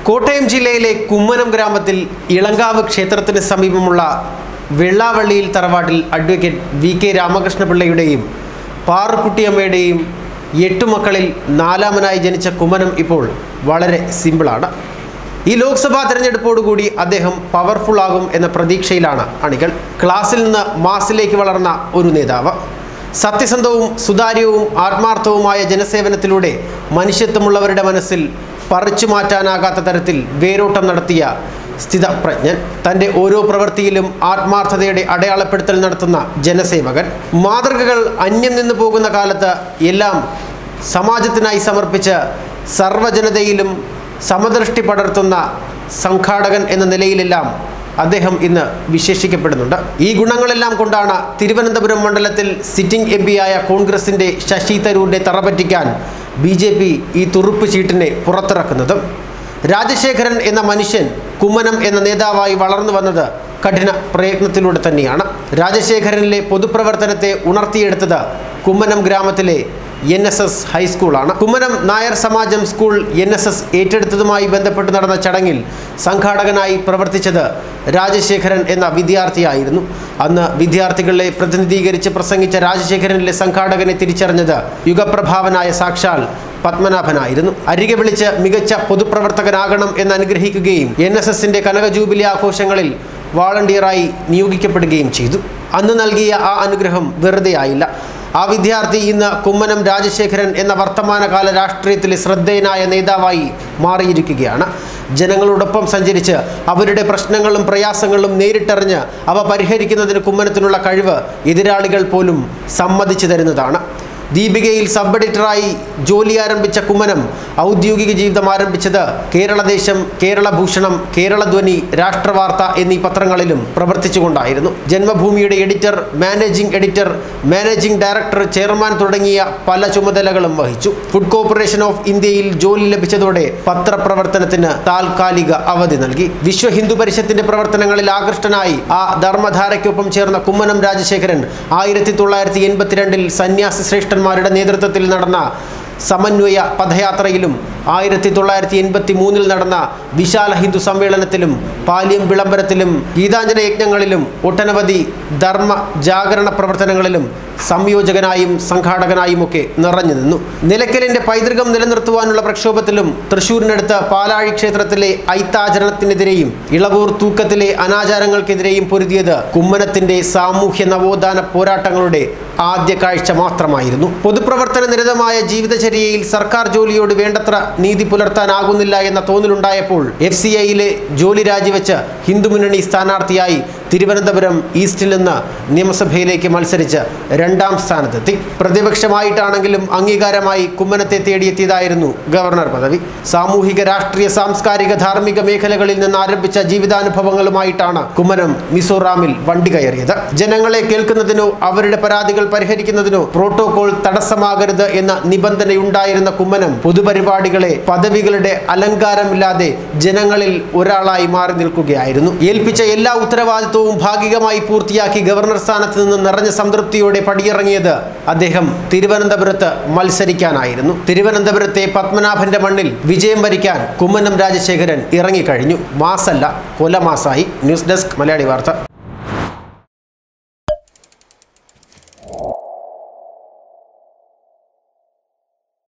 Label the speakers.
Speaker 1: കോട്ടയം ജില്ലയിലെ കുമ്മനം ഗ്രാമത്തിൽ ഇളങ്കാവ് ക്ഷേത്രത്തിന് സമീപമുള്ള വെള്ളാവള്ളിയിൽ തറവാട്ടിൽ അഡ്വക്കേറ്റ് വി.കെ. രാമകൃഷ്ണപിള്ളയുടെയും പാറുക്കുട്ടിയമ്മയുടെയും 8 മക്കളിൽ 4ാമനായി ജനിച്ച കുമ്മനം ഇപ്പോൾ വളരെ സിമ്പിളാണ്. ഈ ലോക്സഭാ തെരഞ്ഞെടുപ്പോടുകൂടി അദ്ദേഹം പവർഫുൾ ആകും എന്ന പ്രതീക്ഷയിലാണ് അണികൾ. ക്ലാസ്സിൽ നിന്ന് മാസിലേക്ക് വളർന്ന ഒരു നേതാവ്, സത്യസന്ധവും സുതാര്യവും ആത്മാർത്ഥവുമായ ജനസേവനത്തിലൂടെ മനുഷ്യത്വമുള്ളവരുടെ മനസ്സിൽ പറിച്ചു മാറ്റാനാകാത്ത തരത്തിൽ വേരോട്ടം നടത്തിയ സ്ഥിതപ്രജ്ഞൻ, തൻ്റെ ഓരോ പ്രവൃത്തിയിലും ആത്മാർത്ഥതയുടെ അടയാളപ്പെടുത്തൽ നടത്തുന്ന ജനസേവകൻ, മാതൃകകൾ അന്യം നിന്നു പോകുന്ന കാലത്ത് എല്ലാം സമാജത്തിനായി സമർപ്പിച്ച് സർവ്വജനതയിലും സമദൃഷ്ടി പടർത്തുന്ന സംഘാടകൻ എന്ന നിലയിലെല്ലാം അദ്ദേഹം ഇന്ന് വിശേഷിക്കപ്പെടുന്നുണ്ട്. ഈ ഗുണങ്ങളെല്ലാം കൊണ്ടാണ് തിരുവനന്തപുരം മണ്ഡലത്തിൽ സിറ്റിംഗ് MP-യായ കോൺഗ്രസിൻ്റെ ശശി തരൂരിനെ തറപറ്റിക്കാൻ BJP ഈ തുറുപ്പ് ചീട്ടിനെ പുറത്തിറക്കുന്നതും. രാജശേഖരൻ എന്ന മനുഷ്യൻ കുമ്മനം എന്ന നേതാവായി വളർന്നു വന്നത് കഠിന പ്രയത്നത്തിലൂടെ തന്നെയാണ്. രാജശേഖരനിലെ പൊതുപ്രവർത്തനത്തെ ഉണർത്തിയെടുത്തത് കുമ്മനം ഗ്രാമത്തിലെ NSS ഹൈസ്കൂളാണ്. കുമ്മനം നായർ സമാജം സ്കൂൾ NSS ഏറ്റെടുത്തതുമായി ബന്ധപ്പെട്ട് നടന്ന ചടങ്ങിൽ സംഘാടകനായി പ്രവർത്തിച്ചത് രാജശേഖരൻ എന്ന വിദ്യാർത്ഥിയായിരുന്നു. അന്ന് വിദ്യാർത്ഥികളെ പ്രതിനിധീകരിച്ച് പ്രസംഗിച്ച രാജശേഖരനിലെ സംഘാടകനെ തിരിച്ചറിഞ്ഞത് യുഗപ്രഭാവനായ സാക്ഷാൽ പത്മനാഭനായിരുന്നു. അരികെ വിളിച്ച് മികച്ച പൊതുപ്രവർത്തകനാകണം എന്ന് അനുഗ്രഹിക്കുകയും NSSന്റെ കനക ജൂബിലി ആഘോഷങ്ങളിൽ വാളണ്ടിയറായി നിയോഗിക്കപ്പെടുകയും ചെയ്തു. അന്ന് നൽകിയ ആ അനുഗ്രഹം വെറുതെ ആയില്ല. ആ വിദ്യാർത്ഥി ഇന്ന് കുമ്മനം രാജശേഖരൻ എന്ന വർത്തമാനകാല രാഷ്ട്രീയത്തിലെ ശ്രദ്ധേയനായ നേതാവായി മാറിയിരിക്കുകയാണ്. ജനങ്ങളോടൊപ്പം സഞ്ചരിച്ച് അവരുടെ പ്രശ്നങ്ങളും പ്രയാസങ്ങളും നേരിട്ടറിഞ്ഞ് അവ പരിഹരിക്കുന്നതിന് കുമ്മനത്തിനുള്ള കഴിവ് എതിരാളികൾ പോലും സമ്മതിച്ചു തരുന്നതാണ്. ദീപികയിൽ സബ് എഡിറ്ററായി ജോലി ആരംഭിച്ച കുമ്മനം ഔദ്യോഗിക ജീവിതം ആരംഭിച്ചത് കേരളദേശം, കേരളഭൂഷണം, കേരളധ്വനി, രാഷ്ട്രവാർത്ത എന്നീ പത്രങ്ങളിലും പ്രവർത്തിച്ചുകൊണ്ടായിരുന്നു. ജന്മഭൂമിയുടെ എഡിറ്റർ, മാനേജിംഗ് ഡയറക്ടർ, ചെയർമാൻ തുടങ്ങിയ പല ചുമതലകളും വഹിച്ചു. ഫുഡ് കോർപ്പറേഷൻ ഓഫ് ഇന്ത്യയിൽ ജോലി ലഭിച്ചതോടെ പത്രപ്രവർത്തനത്തിന് താൽക്കാലിക അവധി നൽകി. വിശ്വ ഹിന്ദു പരിഷത്തിന്റെ പ്രവർത്തനങ്ങളിൽ ആകൃഷ്ടനായി ആ ധർമ്മധാരയ്ക്കൊപ്പം ചേർന്ന കുമ്മനം രാജശേഖരൻ 1982 സന്യാസി ശ്രേഷ്ഠ രുടെ നേതൃത്വത്തിൽ നടന്ന സമന്വയ പദയാത്രയിലും 1983 നടന്ന വിശാല ഹിന്ദു സമ്മേളനത്തിലും പാലിയം വിളംബരത്തിലും ഗീതാഞ്ജന യജ്ഞങ്ങളിലും ഒട്ടനവധി ധർമ്മ ജാഗരണ പ്രവർത്തനങ്ങളിലും സംയോജകനായും സംഘാടകനായുമൊക്കെ നിറഞ്ഞു നിന്നു. നിലയ്ക്കലിൻ്റെ പൈതൃകം നിലനിർത്തുവാനുള്ള പ്രക്ഷോഭത്തിലും തൃശ്ശൂരിനടുത്ത് പാലാഴി ക്ഷേത്രത്തിലെ ഐത്താചരണത്തിനെതിരെയും ഇളവൂർ തൂക്കത്തിലെ അനാചാരങ്ങൾക്കെതിരെയും പൊരുതിയത് കുമ്മനത്തിൻ്റെ സാമൂഹ്യ നവോത്ഥാന പോരാട്ടങ്ങളുടെ ആദ്യ കാഴ്ച മാത്രമായിരുന്നു. പൊതുപ്രവർത്തന നിരതമായ ജീവിതചര്യയിൽ സർക്കാർ ജോലിയോട് വേണ്ടത്ര നീതി പുലർത്താനാകുന്നില്ല എന്ന തോന്നലുണ്ടായപ്പോൾ FCIയിലെ ജോലി രാജിവെച്ച് ഹിന്ദുമുന്നണി സ്ഥാനാർത്ഥിയായി തിരുവനന്തപുരം ഈസ്റ്റിൽ നിന്ന് നിയമസഭയിലേക്ക് മത്സരിച്ച് 2ാം സ്ഥാനത്തെത്തി. പ്രതിപക്ഷമായിട്ടാണെങ്കിലും അംഗീകാരമായി കുമ്മനത്തെ തേടിയെത്തിയതായിരുന്നു ഗവർണർ പദവി. സാമൂഹിക, രാഷ്ട്രീയ, സാംസ്കാരിക, ധാർമ്മിക മേഖലകളിൽ നിന്ന് ആരംഭിച്ച ജീവിതാനുഭവങ്ങളുമായിട്ടാണ് കുമ്മനം മിസോറാമിൽ വണ്ടി കയറിയത്. ജനങ്ങളെ കേൾക്കുന്നതിനോ അവരുടെ പരാതികൾ പരിഹരിക്കുന്നതിനോ പ്രോട്ടോകോൾ തടസ്സമാകരുത് എന്ന നിബന്ധനയുണ്ടായിരുന്ന കുമ്മനം പൊതുപരിപാടികളെ പദവികളുടെ അലങ്കാരമില്ലാതെ ജനങ്ങളിൽ ഒരാളായി മാറി നിൽക്കുകയായിരുന്നു. ഏൽപ്പിച്ച എല്ലാ ഉത്തരവാദിത്വവും ഭാഗികമായി പൂർത്തിയാക്കി ഗവർണർ സ്ഥാനത്ത് നിന്ന് നിറഞ്ഞ സംതൃപ്തിയോടെ പടിയിറങ്ങിയത് അദ്ദേഹം തിരുവനന്തപുരത്ത് മത്സരിക്കാനായിരുന്നു. തിരുവനന്തപുരത്തെ പത്മനാഭന്റെ മണ്ണിൽ വിജയം വരിക്കാൻ കുമ്മനം രാജശേഖരൻ ഇറങ്ങിക്കഴിഞ്ഞു. മാസല്ല, കൊലമാസായി. ന്യൂസ് ഡെസ്ക് മലയാളി വാർത്ത.